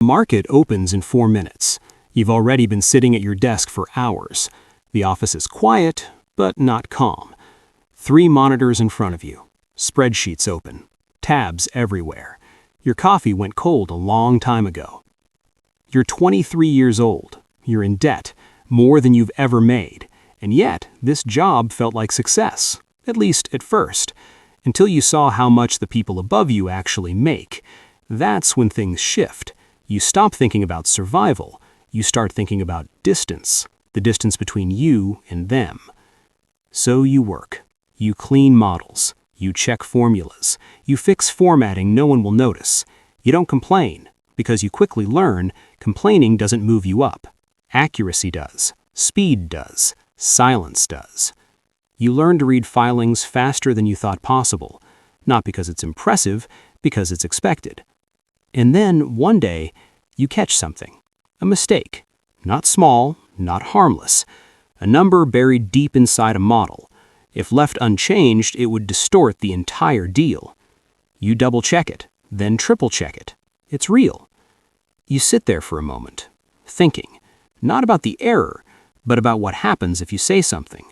market opens in 4 minutes. You've already been sitting at your desk for hours. The office is quiet, but not calm. 3 monitors in front of you. Spreadsheets open. Tabs everywhere. Your coffee went cold a long time ago. You're 23 years old. You're in debt, more than you've ever made. And yet, this job felt like success, at least at first, until you saw how much the people above you actually make. That's when things shift. You stop thinking about survival. You start thinking about distance, the distance between you and them. So you work. You clean models. You check formulas. You fix formatting no one will notice. You don't complain, because you quickly learn complaining doesn't move you up. Accuracy does. Speed does. Silence does. You learn to read filings faster than you thought possible, not because it's impressive, because it's expected. And then, one day, you catch something. A mistake. Not small, not harmless. A number buried deep inside a model. If left unchanged, it would distort the entire deal. You double-check it, then triple-check it. It's real. You sit there for a moment, thinking, not about the error, but about what happens if you say something.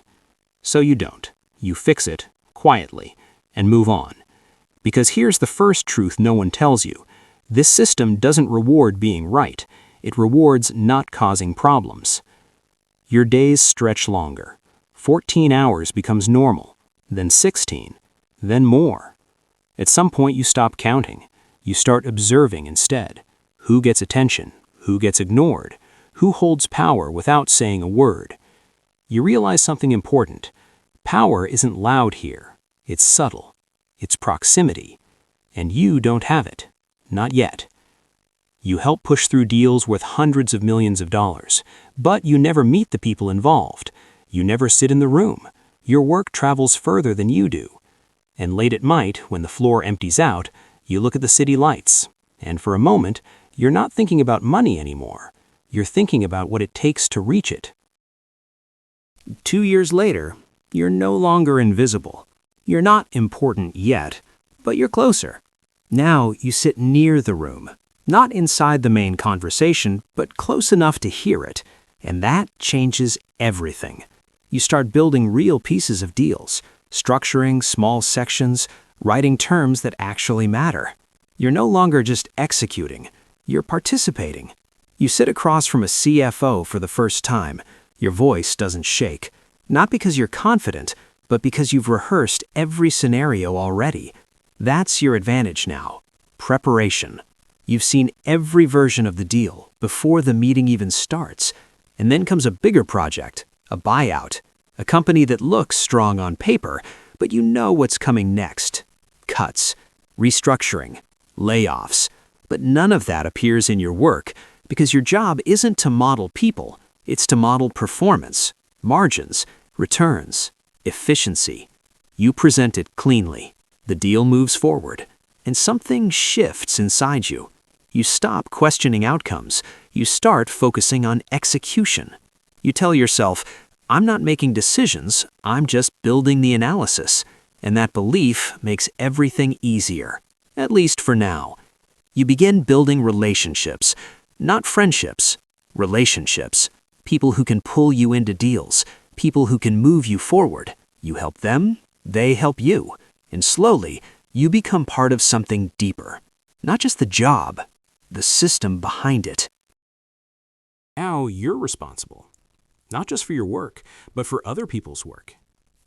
So you don't. You fix it, quietly, and move on. Because here's the first truth no one tells you. This system doesn't reward being right. It rewards not causing problems. Your days stretch longer. 14 hours becomes normal, then 16, then more. At some point you stop counting. You start observing instead. Who gets attention? Who gets ignored? Who holds power without saying a word? You realize something important. Power isn't loud here. It's subtle. It's proximity. And you don't have it. Not yet. You help push through deals worth hundreds of millions of dollars, but you never meet the people involved. You never sit in the room. Your work travels further than you do. And late at night, when the floor empties out, you look at the city lights. And for a moment, you're not thinking about money anymore. You're thinking about what it takes to reach it. 2 years later, you're no longer invisible. You're not important yet, but you're closer. Now you sit near the room, not inside the main conversation, but close enough to hear it. And that changes everything. You start building real pieces of deals, structuring small sections, writing terms that actually matter. You're no longer just executing, you're participating. You sit across from a CFO for the first time. Your voice doesn't shake, not because you're confident, but because you've rehearsed every scenario already. That's your advantage now. Preparation. You've seen every version of the deal before the meeting even starts. And then comes a bigger project, a buyout, a company that looks strong on paper, but you know what's coming next. Cuts, restructuring, layoffs. But none of that appears in your work because your job isn't to model people, it's to model performance, margins, returns, efficiency. You present it cleanly. The deal moves forward, and something shifts inside you. You stop questioning outcomes. You start focusing on execution. You tell yourself, I'm not making decisions, I'm just building the analysis. And that belief makes everything easier, at least for now. You begin building relationships, not friendships, relationships. People who can pull you into deals, people who can move you forward. You help them, they help you. And slowly, you become part of something deeper. Not just the job, the system behind it. Now you're responsible, not just for your work, but for other people's work.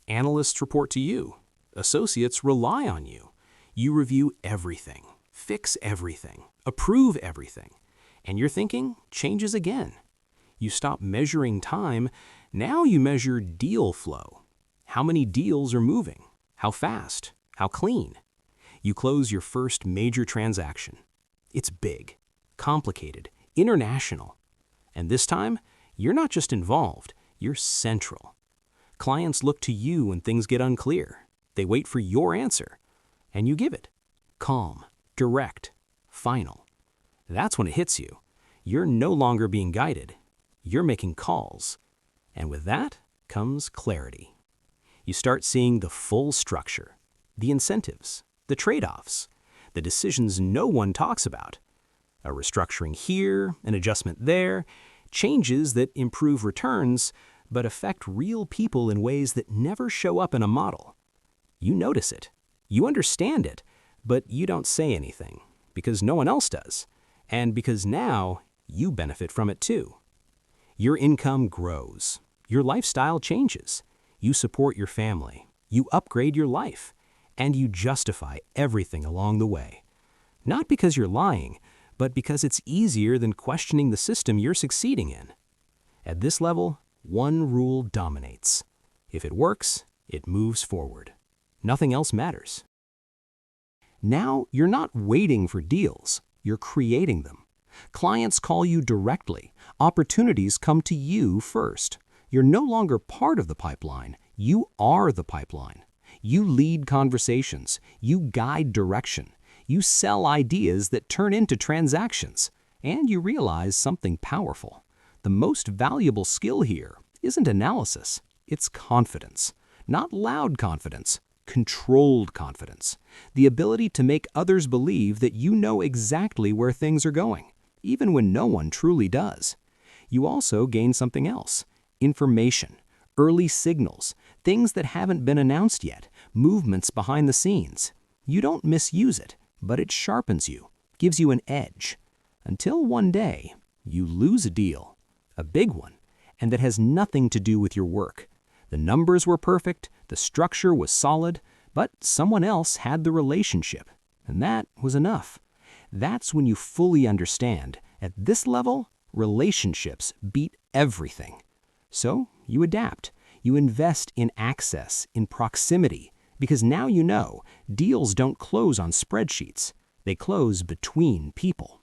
Analysts report to you. Associates rely on you. You review everything, fix everything, approve everything. And your thinking changes again. You stop measuring time. Now you measure deal flow. How many deals are moving? How fast? How clean? You close your first major transaction. It's big, complicated, international. And this time, you're not just involved, you're central. Clients look to you when things get unclear. They wait for your answer, and you give it. Calm, direct, final. That's when it hits you. You're no longer being guided. You're making calls. And with that comes clarity. You start seeing the full structure, the incentives, the trade-offs, the decisions no one talks about. A restructuring here, an adjustment there, changes that improve returns but affect real people in ways that never show up in a model. You notice it, you understand it, but you don't say anything because no one else does, and because now you benefit from it too. Your income grows, your lifestyle changes, you support your family, you upgrade your life, and you justify everything along the way. Not because you're lying, but because it's easier than questioning the system you're succeeding in. At this level, one rule dominates. If it works, it moves forward. Nothing else matters. Now, you're not waiting for deals, you're creating them. Clients call you directly. Opportunities come to you first. You're no longer part of the pipeline, you are the pipeline. You lead conversations, you guide direction, you sell ideas that turn into transactions, and you realize something powerful. The most valuable skill here isn't analysis, it's confidence. Not loud confidence, controlled confidence. The ability to make others believe that you know exactly where things are going, even when no one truly does. You also gain something else: information, early signals, things that haven't been announced yet, movements behind the scenes. You don't misuse it, but it sharpens you, gives you an edge. Until one day, you lose a deal, a big one, and that has nothing to do with your work. The numbers were perfect, the structure was solid, but someone else had the relationship, and that was enough. That's when you fully understand, at this level, relationships beat everything. So you adapt. You invest in access, in proximity, because now you know deals don't close on spreadsheets. They close between people.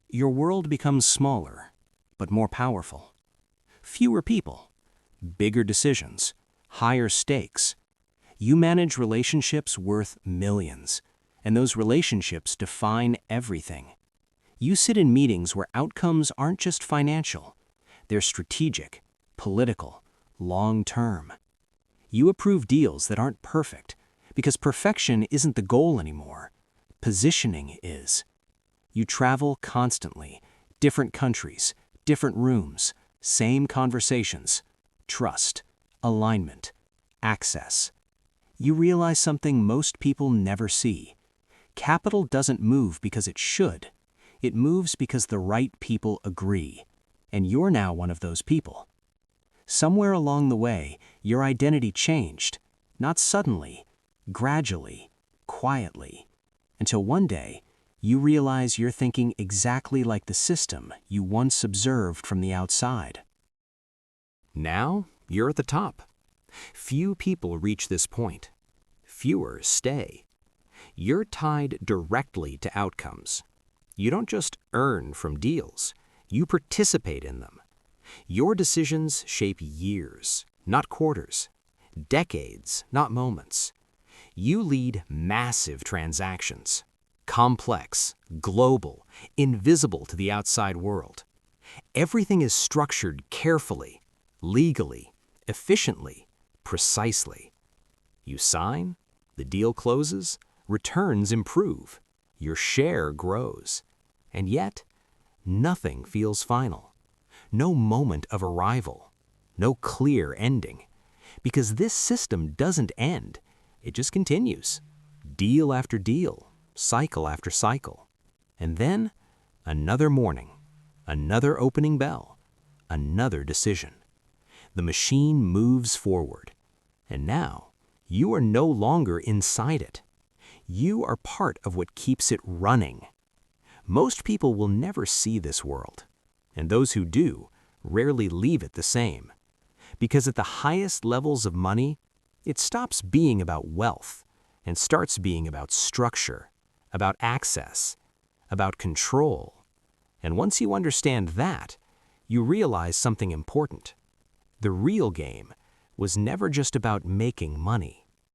Your world becomes smaller, but more powerful. Fewer people, bigger decisions, higher stakes. You manage relationships worth millions, and those relationships define everything. You sit in meetings where outcomes aren't just financial. They're strategic, political, long-term. You approve deals that aren't perfect, because perfection isn't the goal anymore. Positioning is. You travel constantly, different countries, different rooms, same conversations, trust, alignment, access. You realize something most people never see. Capital doesn't move because it should. It moves because the right people agree, and you're now one of those people. Somewhere along the way, your identity changed, not suddenly, gradually, quietly, until one day, you realize you're thinking exactly like the system you once observed from the outside. Now, you're at the top. Few people reach this point. Fewer stay. You're tied directly to outcomes. You don't just earn from deals, you participate in them. Your decisions shape years, not quarters, decades, not moments. You lead massive transactions, complex, global, invisible to the outside world. Everything is structured carefully, legally, efficiently, precisely. You sign, the deal closes, returns improve, your share grows. And yet, nothing feels final. No moment of arrival, no clear ending. Because this system doesn't end, it just continues. Deal after deal, cycle after cycle. And then, another morning, another opening bell, another decision. The machine moves forward. And now, you are no longer inside it. You are part of what keeps it running. Most people will never see this world, and those who do rarely leave it the same. Because at the highest levels of money, it stops being about wealth and starts being about structure, about access, about control. And once you understand that, you realize something important. The real game was never just about making money.